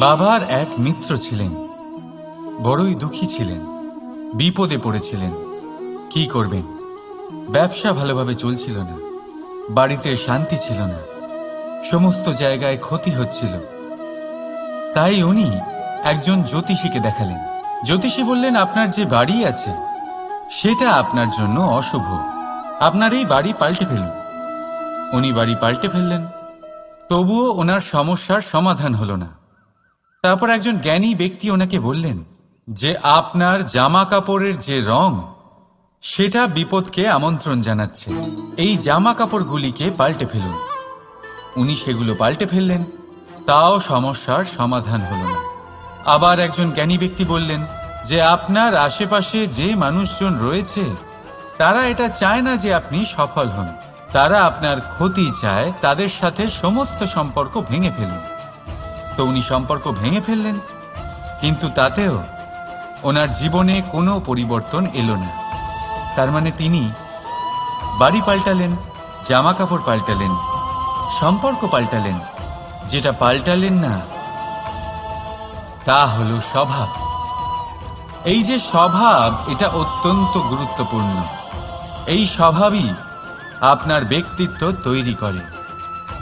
বাবার এক মিত্র ছিলেন, বড়ই দুঃখী ছিলেন, বিপদে পড়েছিলেন। কি করবেন? ব্যবসা ভালোভাবে চলছিল না, বাড়িতে শান্তি ছিল না, সমস্ত জায়গায় ক্ষতি হচ্ছিল। তাই উনি একজন জ্যোতিষীকে দেখালেন। জ্যোতিষী বললেন, আপনার যে বাড়ি আছে সেটা আপনার জন্য অশুভ, আপনার এই বাড়ি পাল্টে ফেলুন। উনি বাড়ি পাল্টে ফেললেন, তবুও ওনার সমস্যার সমাধান হলো না। তারপর একজন জ্ঞানী ব্যক্তি ওনাকে বললেন যে আপনার জামা কাপড়ের যে রং সেটা বিপদকে আমন্ত্রণ জানাচ্ছে, এই জামা কাপড়গুলিকে পাল্টে ফেলুন। উনি সেগুলো পাল্টে ফেললেন, তাও সমস্যার সমাধান হলো না। আবার একজন জ্ঞানী ব্যক্তি বললেন যে আপনার আশেপাশে যে মানুষজন রয়েছে তারা এটা চায় না যে আপনি সফল হন, তারা আপনার ক্ষতি চায়, তাদের সাথে সমস্ত সম্পর্ক ভেঙে ফেলুন। তো উনি সম্পর্ক ভেঙে ফেললেন, কিন্তু তাতেও ওনার জীবনে কোনো পরিবর্তন এলো না। তার মানে তিনি বাড়ি পাল্টালেন, জামা কাপড় পাল্টালেন, সম্পর্ক পাল্টালেন, যেটা পাল্টালেন না তা হলো স্বভাব। এই যে স্বভাব, এটা অত্যন্ত গুরুত্বপূর্ণ। এই স্বভাবই আপনার ব্যক্তিত্ব তৈরি করে।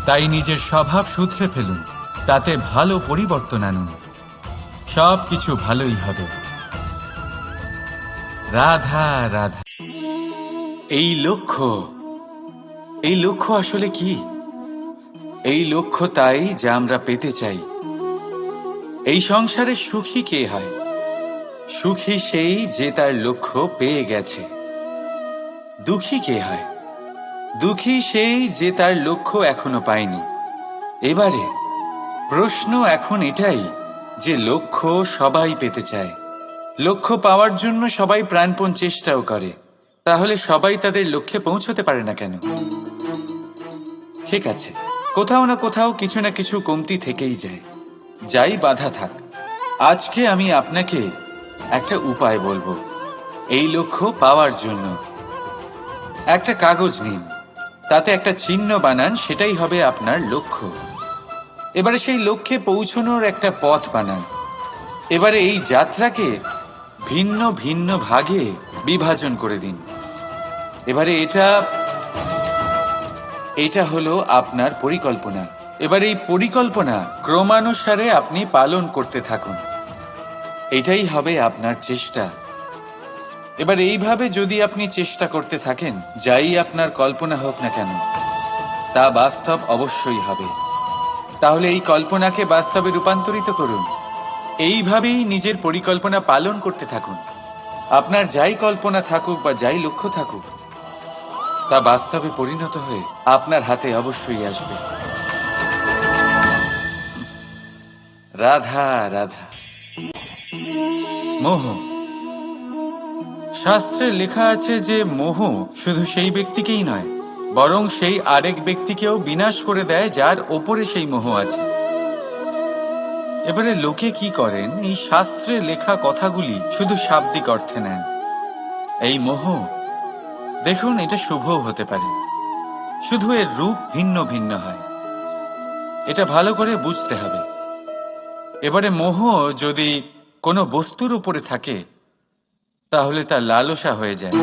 তাই নিজের স্বভাব শুধরে ফেলুন, তাতে ভালো পরিবর্তন আনুন, সব কিছু ভালোই হবে। রাধা রাধা। এই লক্ষ্য আসলে কি? এই লক্ষ্য তাই যা আমরা পেতে চাই। এই সংসারে সুখী কে হয়? সুখী সেই যে তার লক্ষ্য পেয়ে গেছে। দুঃখী কে হয়? দুঃখী সেই যে তার লক্ষ্য এখনো পায়নি। এবারে প্রশ্ন এখন এটাই যে লক্ষ্য সবাই পেতে চায়, লক্ষ্য পাওয়ার জন্য সবাই প্রাণপণ চেষ্টাও করে, তাহলে সবাই তাদের লক্ষ্যে পৌঁছতে পারে না কেন? ঠিক আছে, কোথাও না কোথাও কিছু না কিছু কমতি থেকেই যায়, যাই বাধা থাক। আজকে আমি আপনাকে একটা উপায় বলবো এই লক্ষ্য পাওয়ার জন্য। একটা কাগজ নিন, তাতে একটা চিহ্ন বানান, সেটাই হবে আপনার লক্ষ্য। এবারে সেই লক্ষ্যে পৌঁছানোর একটা পথ বানান। এবারে এই যাত্রাকে ভিন্ন ভিন্ন ভাগে বিভাজন করে দিন। এবারে এটা হলো আপনার পরিকল্পনা। এবার এই পরিকল্পনা ক্রমানুসারে আপনি পালন করতে থাকুন, এটাই হবে আপনার চেষ্টা। এবার এইভাবে যদি আপনি চেষ্টা করতে থাকেন, যাই আপনার কল্পনা হোক না কেন তা বাস্তব অবশ্যই হবে। তাহলে এই কল্পনাকে বাস্তবে রূপান্তরিত করুন। এইভাবেই নিজের পরিকল্পনা পালন করতে থাকুন। আপনার যাই কল্পনা থাকুক বা যাই লক্ষ্য থাকুক, তা বাস্তবে পরিণত হয়ে আপনার হাতে অবশ্যই আসবে। রাধা রাধা। মোহ। শাস্ত্রে লেখা আছে যে মোহ শুধু সেই ব্যক্তিকেই নয়, বরং সেই আরেক ব্যক্তিকেও বিনাশ করে দেয় যার ওপরে সেই মোহ আছে। এবারে লোকে কি করেন, এই শাস্ত্রে লেখা কথাগুলি শুধু শাব্দিক অর্থে নেন। এই মোহ, দেখুন, এটা শুভও হতে পারে, শুধু এর রূপ ভিন্ন ভিন্ন হয়। এটা ভালো করে বুঝতে হবে। এবারে মোহ যদি কোনো বস্তুর উপরে থাকে তাহলে তা লালসা হয়ে যায়।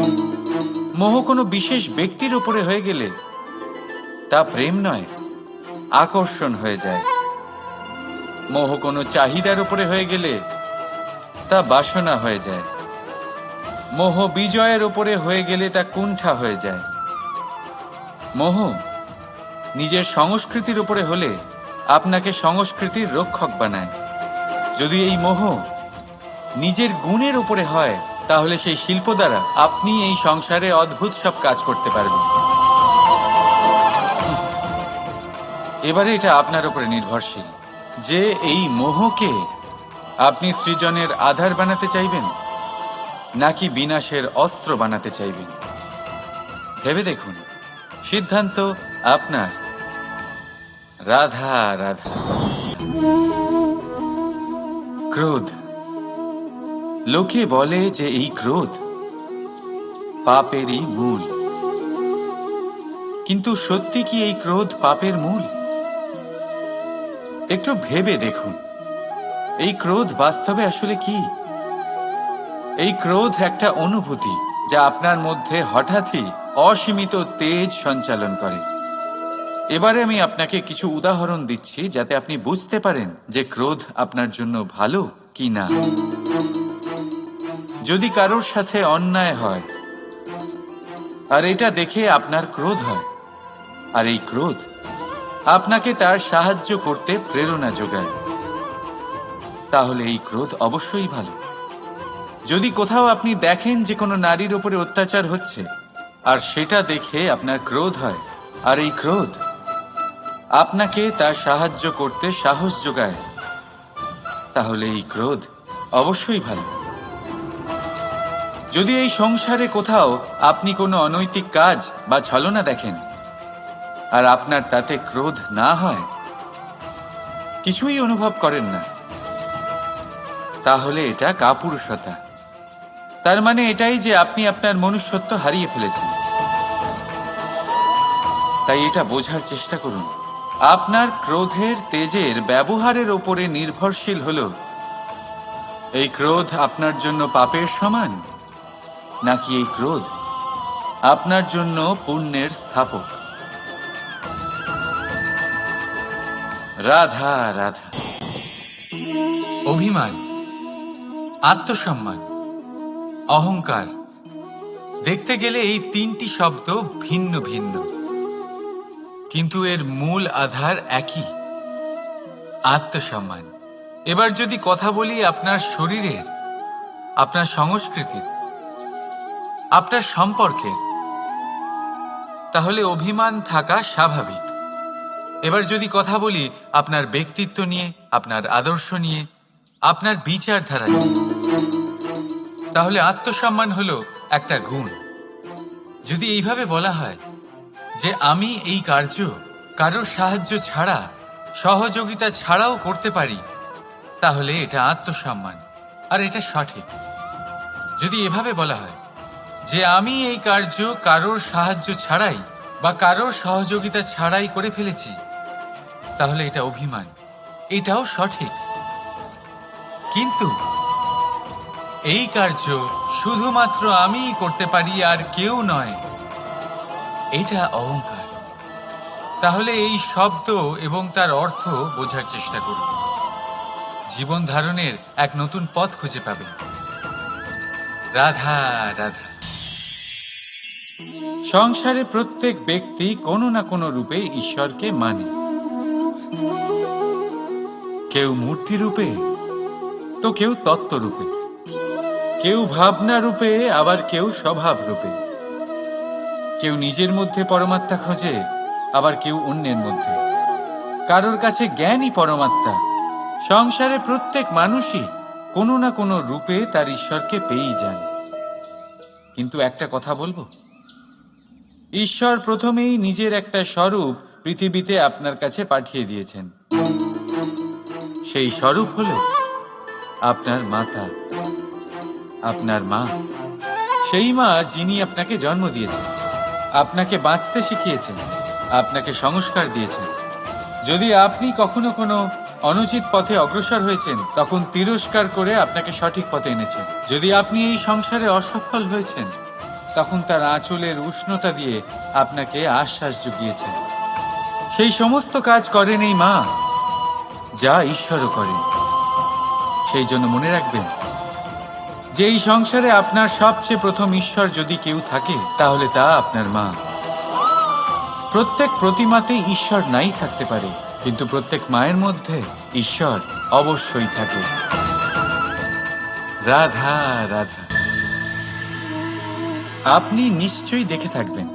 মোহ কোনো বিশেষ ব্যক্তির উপরে হয়ে গেলে তা প্রেম নয়, আকর্ষণ হয়ে যায়। মোহ কোনো চাহিদার উপরে হয়ে গেলে তা বাসনা হয়ে যায়। মোহ বিজয়ের উপরে হয়ে গেলে তা কুণ্ঠা হয়ে যায়। মোহ নিজের সংস্কৃতির উপরে হলে আপনাকে সংস্কৃতির রক্ষক বানায়। যদি এই মোহ নিজের গুণের উপরে হয়, তাহলে সেই শিল্প দ্বারা আপনি এই সংসারে অদ্ভুত সব কাজ করতে পারবেন। এবারে এটা আপনার উপরে নির্ভরশীল যে এই মোহকে আপনি সৃজনের আধার বানাতে চাইবেন নাকি বিনাশের অস্ত্র বানাতে চাইবেন। ভেবে দেখুন, সিদ্ধান্ত আপনার। রাধা রাধা। ক্রোধ। লোকে বলে যে এই ক্রোধ পাপেরই মূল, কিন্তু সত্যি কি এই ক্রোধ পাপের মূল? একটু ভেবে দেখুন। এই ক্রোধ বাস্তবে আসলে কি? এই ক্রোধ একটা অনুভূতি যা আপনার মধ্যে হঠাৎই অসীমিত তেজ সঞ্চালন করে। এবারে আমি আপনাকে কিছু উদাহরণ দিচ্ছি যাতে আপনি বুঝতে পারেন যে ক্রোধ আপনার জন্য ভালো কি না। যদি কারোর সাথে অন্যায় হয় আর এটা দেখে আপনার ক্রোধ হয়, আর এই ক্রোধ আপনাকে তার সাহায্য করতে প্রেরণা যোগায়, তাহলে এই ক্রোধ অবশ্যই ভালো। যদি কোথাও আপনি দেখেন যে কোনো নারীর উপরে অত্যাচার হচ্ছে আর সেটা দেখে আপনার ক্রোধ হয়, আর এই ক্রোধ আপনাকে তার সাহায্য করতে সাহস যোগায়, তাহলে এই ক্রোধ অবশ্যই ভালো। যদি এই সংসারে কোথাও আপনি কোনো অনৈতিক কাজ বা ছলনা দেখেন আর আপনার তাতে ক্রোধ না হয়, কিছুই অনুভব করেন না, তাহলে এটা কাপুরুষতা। তার মানে এটাই যে আপনি আপনার মনুষ্যত্ব হারিয়ে ফেলেছেন। তাই এটা বোঝার চেষ্টা করুন, আপনার ক্রোধের তেজের ব্যবহারের ওপরে নির্ভরশীল হলো এই ক্রোধ আপনার জন্য পাপের সমান, নাকি এই ক্রোধ আপনার জন্য পুণ্যের স্থাপক। রাধা রাধা। অভিমান, আত্মসম্মান, অহংকার, দেখতে গেলে এই তিনটি শব্দ ভিন্ন ভিন্ন, কিন্তু এর মূল আধার একই, আত্মসম্মান। এবার যদি কথা বলি আপনার শরীরের, আপনার সংস্কৃতির, আপনার সম্পর্কের, তাহলে অভিমান থাকা স্বাভাবিক। এবার যদি কথা বলি আপনার ব্যক্তিত্ব নিয়ে, আপনার আদর্শ নিয়ে, আপনার বিচারধারা নিয়ে, তাহলে আত্মসম্মান হলো একটা গুণ। যদি এইভাবে বলা হয় যে আমি এই কার্য কারোর সাহায্য ছাড়া, সহযোগিতা ছাড়াও করতে পারি, তাহলে এটা আত্মসম্মান, আর এটা সঠিক। যদি এভাবে বলা হয় যে আমি এই কার্য কারোর সাহায্য ছাড়াই বা কারোর সহযোগিতা ছাড়াই করে ফেলেছি, তাহলে এটা অভিমান, এটাও সঠিক। কিন্তু এই কার্য শুধুমাত্র আমিই করতে পারি আর কেউ নয়, এটা অহংকার। তাহলে এই শব্দ এবং তার অর্থ বোঝার চেষ্টা করুন। জীবন ধারণের এক নতুন পথ খুঁজে পাবেন। রাধা রাধা। সংসারে প্রত্যেক ব্যক্তি কোনো না কোনো রূপে ঈশ্বরকে মানে। কেউ মূর্তি রূপে, তো কেউ তত্ত্ব রূপে, কেউ ভাবনা রূপে, আবার কেউ স্বভাব রূপে। কেউ নিজের মধ্যে পরমাত্মা খোঁজে, আবার কেউ অন্যের মধ্যে। কারোর কাছে জ্ঞানই পরমাত্মা। সংসারে প্রত্যেক মানুষই কোনো না কোনো রূপে তার ঈশ্বরকে পেয়েই যান। কিন্তু একটা কথা বলবো, ঈশ্বর প্রথমেই নিজের একটা স্বরূপ পৃথিবীতে আপনার কাছে পাঠিয়ে দিয়েছেন। সেই স্বরূপ হলো আপনার মাতা, আপনার মা। সেই মা যিনি আপনাকে জন্ম দিয়েছেন, আপনাকে বাঁচতে শিখিয়েছেন, আপনাকে সংস্কার দিয়েছেন। যদি আপনি কখনো কোনো অনুচিত পথে অগ্রসর হয়েছেন, তখন তিরস্কার করে আপনাকে সঠিক পথে এনেছেন। যদি আপনি এই সংসারে অসফল হয়েছেন, তখন তার আঁচলের উষ্ণতা দিয়ে আপনাকে আশ্বাস জুগিয়েছেন। সেই সমস্ত কাজ করেন এই মা, যা ঈশ্বরও করেন। সেই জন্য মনে রাখবেন যে এই সংসারে আপনার সবচেয়ে প্রথম ঈশ্বর যদি কেউ থাকে, তাহলে তা আপনার মা। প্রত্যেক প্রতিমাতে ঈশ্বর নাই থাকতে পারে, কিন্তু প্রত্যেক মায়ের মধ্যে ঈশ্বর অবশ্যই থাকে। রাধা রাধা। আপনি নিশ্চয়ই দেখে থাকবেন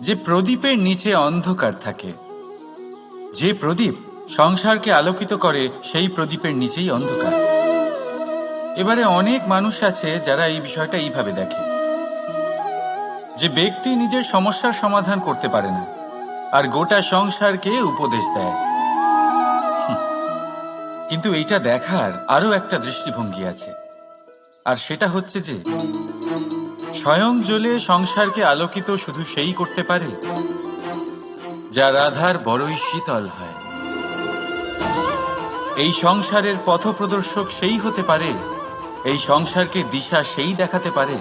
যে প্রদীপের নিচে অন্ধকার থাকে। যে প্রদীপ সংসারকে আলোকিত করে, সেই প্রদীপের নিচেই অন্ধকার। এবারে অনেক মানুষ আছে যারা এই বিষয়টা এইভাবে দেখে যে ব্যক্তি নিজের সমস্যার সমাধান করতে পারে না, আর গোটা সংসারকে উপদেশ দেয়। কিন্তু এইটা দেখার আরো একটা দৃষ্টিভঙ্গি আছে, আর সেটা হচ্ছে যে স্বয়ং জ্বলে সংসারকে আলোকিত শুধু সেই করতে পারে যা রাধার বড়ই শীতল হয়। এই সংসারের পথপ্রদর্শক সেই হতে পারে, এই সংসারকে দিশা সেই দেখাতে পারে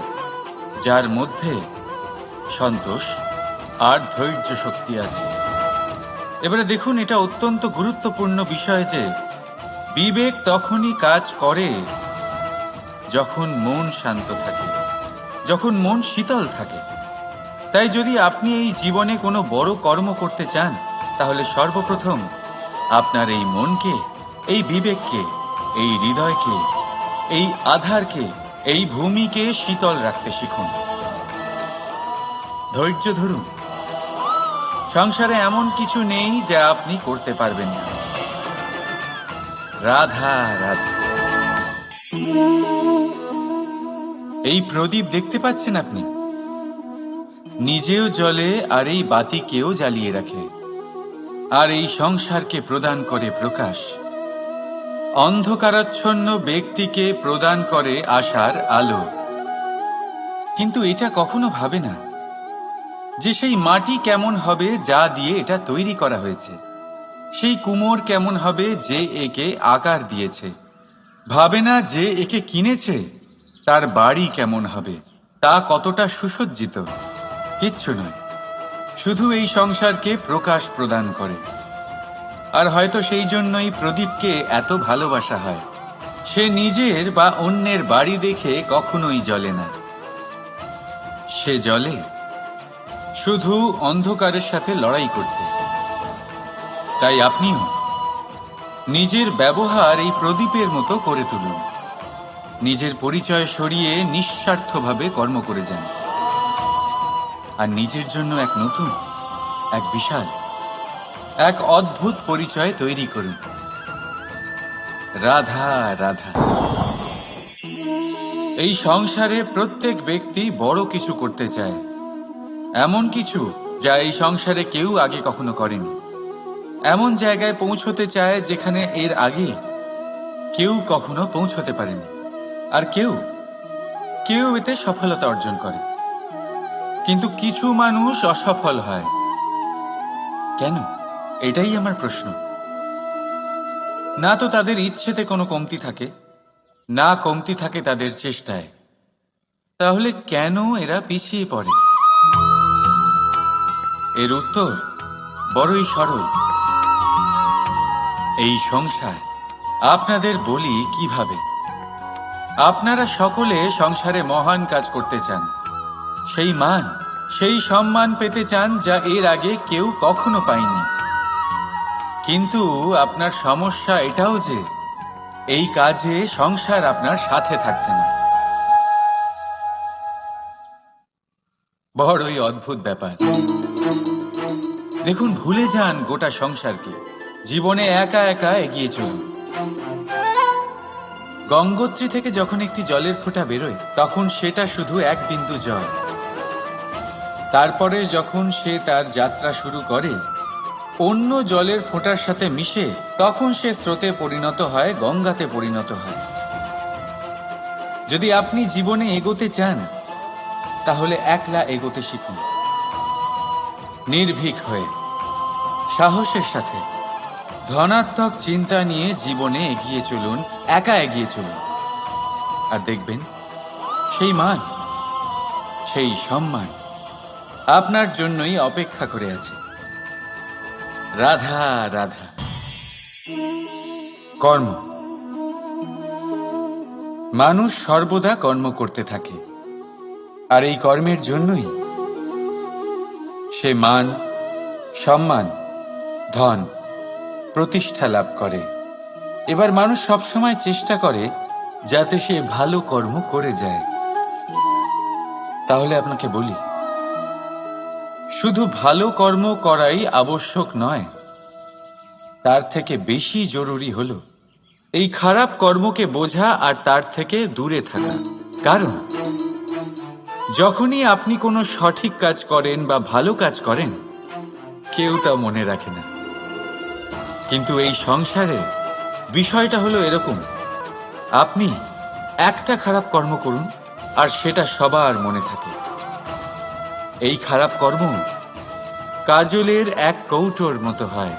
যার মধ্যে সন্তোষ আর ধৈর্য শক্তি আছে। এবারে দেখুন, এটা অত্যন্ত গুরুত্বপূর্ণ বিষয় যে বিবেক তখনই কাজ করে যখন মন শান্ত থাকে, যখন মন শীতল থাকে। তাই যদি আপনি এই জীবনে কোনো বড় কর্ম করতে চান, তাহলে সর্বপ্রথম আপনার এই মনকে, এই বিবেককে, এই হৃদয়কে, এই আধারকে, এই ভূমিকে শীতল রাখতে শিখুন। ধৈর্য ধরুন। সংসারে এমন কিছু নেই যা আপনি করতে পারবেন না। রাধা রাধা। এই প্রদীপ দেখতে পাচ্ছেন আপনি? নিজেও জ্বলে আর এই বাতিকেও জ্বালিয়ে রাখে, আর এই সংসারকে প্রদান করে প্রকাশ। অন্ধকারাচ্ছন্ন ব্যক্তিকে প্রদান করে আশার আলো। কিন্তু এটা কখনো ভাবে না যে সেই মাটি কেমন হবে যা দিয়ে এটা তৈরি করা হয়েছে, সেই কুমোর কেমন হবে যে একে আকার দিয়েছে। ভাবে না যে একে কিনেছে তার বাড়ি কেমন হবে, তা কতটা সুসজ্জিত। কিচ্ছু নয়, শুধু এই সংসারকে প্রকাশ প্রদান করে। আর হয়তো সেই জন্যই প্রদীপকে এত ভালোবাসা হয়। সে নিজের বা অন্যের বাড়ি দেখে কখনোই জ্বলে না, সে জ্বলে শুধু অন্ধকারের সাথে লড়াই করতে। তাই আপনিও নিজের ব্যবহার এই প্রদীপের মতো করে তুলুন। নিজের পরিচয় সরিয়ে নিঃস্বার্থভাবে কর্ম করে যান, আর নিজের জন্য এক নতুন, এক বিশাল, এক অদ্ভুত পরিচয় তৈরি করুন। রাধা রাধা। এই সংসারে প্রত্যেক ব্যক্তি বড় কিছু করতে চায়, এমন কিছু যা এই সংসারে কেউ আগে কখনো করেনি। এমন জায়গায় পৌঁছতে চায় যেখানে এর আগে কেউ কখনো পৌঁছতে পারেনি। আর কেউ কেউ এতে সফলতা অর্জন করে। কিন্তু কিছু মানুষ অসফল হয় কেন? এটাই আমার প্রশ্ন। না তো তাদের ইচ্ছেতে কোনো কমতি থাকে, না কমতি থাকে তাদের চেষ্টায়। তাহলে কেন এরা পিছিয়ে পড়ে? এর উত্তর বড়ই সরল। এই সংসার। আপনাদের বলি কিভাবে। আপনারা সকলে সংসারে মহান কাজ করতে চান, সেই মান, সেই সম্মান পেতে চান যা এর আগে কেউ কখনো পায়নি। কিন্তু আপনার সমস্যা এটাও যে এই কাজে সংসার আপনার সাথে থাকছে না। বড়ই অদ্ভুত ব্যাপার। দেখুন, ভুলে যান গোটা সংসারকে, জীবনে একা একা এগিয়ে চলুন। গঙ্গোত্রী থেকে যখন একটি জলের ফোঁটা বেরোয়, তখন সেটা শুধু এক বিন্দু জল। তারপরে যখন সে তার যাত্রা শুরু করে অন্য জলের ফোঁটার সাথে মিশে, তখন সে স্রোতে পরিণত হয়, গঙ্গাতে পরিণত হয়। যদি আপনি জীবনে এগোতে চান, তাহলে একলা এগোতে শিখুন। নির্ভীক হয়ে, সাহসের সাথে, ধনাত্মক চিন্তা নিয়ে জীবনে এগিয়ে চলুন, একা এগিয়ে চলুন। আর দেখবেন সেই মান, সেই সম্মান আপনার জন্যই অপেক্ষা করে আছে। রাধা রাধা। কর্ম। মানুষ সর্বদা কর্ম করতে থাকে, আর এই কর্মের জন্যই সে মান, সম্মান, ধন, প্রতিষ্ঠা লাভ করে। এবার মানুষ সবসময় চেষ্টা করে যাতে সে ভালো কর্ম করে যায়। তাহলে আপনাকে বলি, শুধু ভালো কর্ম করাই আবশ্যক নয়, তার থেকে বেশি জরুরি হলো এই খারাপ কর্মকে বোঝা আর তার থেকে দূরে থাকা। কারণ যখনই আপনি কোনো সঠিক কাজ করেন বা ভালো কাজ করেন, কেউ তা মনে রাখে না। কিন্তু এই সংসারে বিষয়টা হলো এরকম, আপনি একটা খারাপ কর্ম করুন আর সেটা সবার মনে থাকে। এই খারাপ কর্ম কাজলের এক কৌটোর মতো হয়,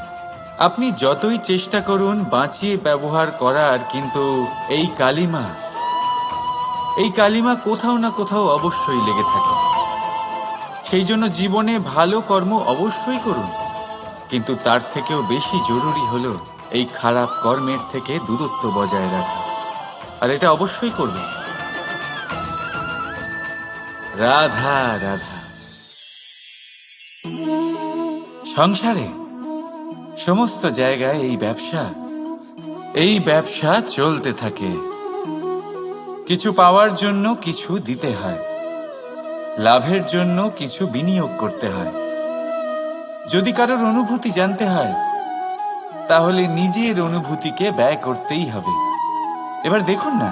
আপনি যতই চেষ্টা করুন বাঁচিয়ে ব্যবহার করার, কিন্তু এই কালিমা কোথাও না কোথাও অবশ্যই লেগে থাকে। সেই জন্য জীবনে ভালো কর্ম অবশ্যই করুন, কিন্তু তার থেকেও বেশি জরুরি হলো এই খারাপ কর্মের থেকে দূরত্ব বজায় রাখা। আর এটা অবশ্যই করবেন। রাধা রাধা। সংসারে সমস্ত জায়গায় এই ব্যবসা চলতে থাকে। কিছু পাওয়ার জন্য কিছু দিতে হয়, লাভের জন্য কিছু বিনিয়োগ করতে হয়। যদি কারোর অনুভূতি জানতে হয়, তাহলে নিজের অনুভূতিকে ব্যয় করতেই হবে। এবার দেখুন না,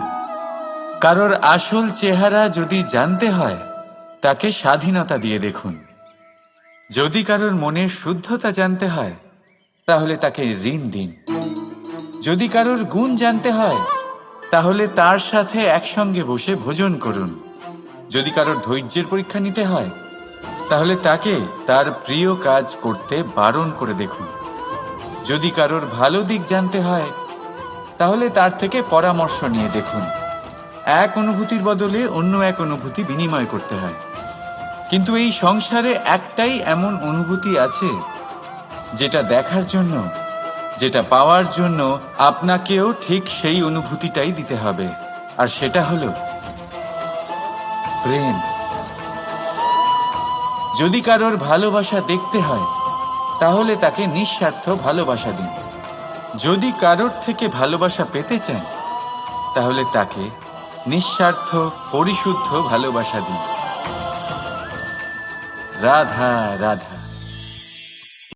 কারোর আসল চেহারা যদি জানতে হয়, তাকে স্বাধীনতা দিয়ে দেখুন। যদি কারোর মনের শুদ্ধতা জানতে হয়, তাহলে তাকে ঋণ দিন। যদি কারোর গুণ জানতে হয়, তাহলে তার সাথে একসঙ্গে বসে ভোজন করুন। যদি কারোর ধৈর্যের পরীক্ষা নিতে হয়, তাহলে তাকে তার প্রিয় কাজ করতে বারণ করে দেখুন। যদি কারোর ভালো দিক জানতে হয়, তাহলে তার থেকে পরামর্শ নিয়ে দেখুন। এক অনুভূতির বদলে অন্য এক অনুভূতি বিনিময় করতে হয়। কিন্তু এই সংসারে একটাই এমন অনুভূতি আছে, যেটা দেখার জন্য, যেটা পাওয়ার জন্য আপনাকেও ঠিক সেই অনুভূতিটাই দিতে হবে। আর সেটা হলো প্রেম। যদি কারোর ভালোবাসা দেখতে হয়, তাহলে তাকে নিঃস্বার্থ ভালোবাসা দিন। যদি কারোর থেকে ভালোবাসা পেতে চান, তাহলে তাকে নিঃস্বার্থ পরিশুদ্ধ ভালোবাসা দিন। রাধা রাধা।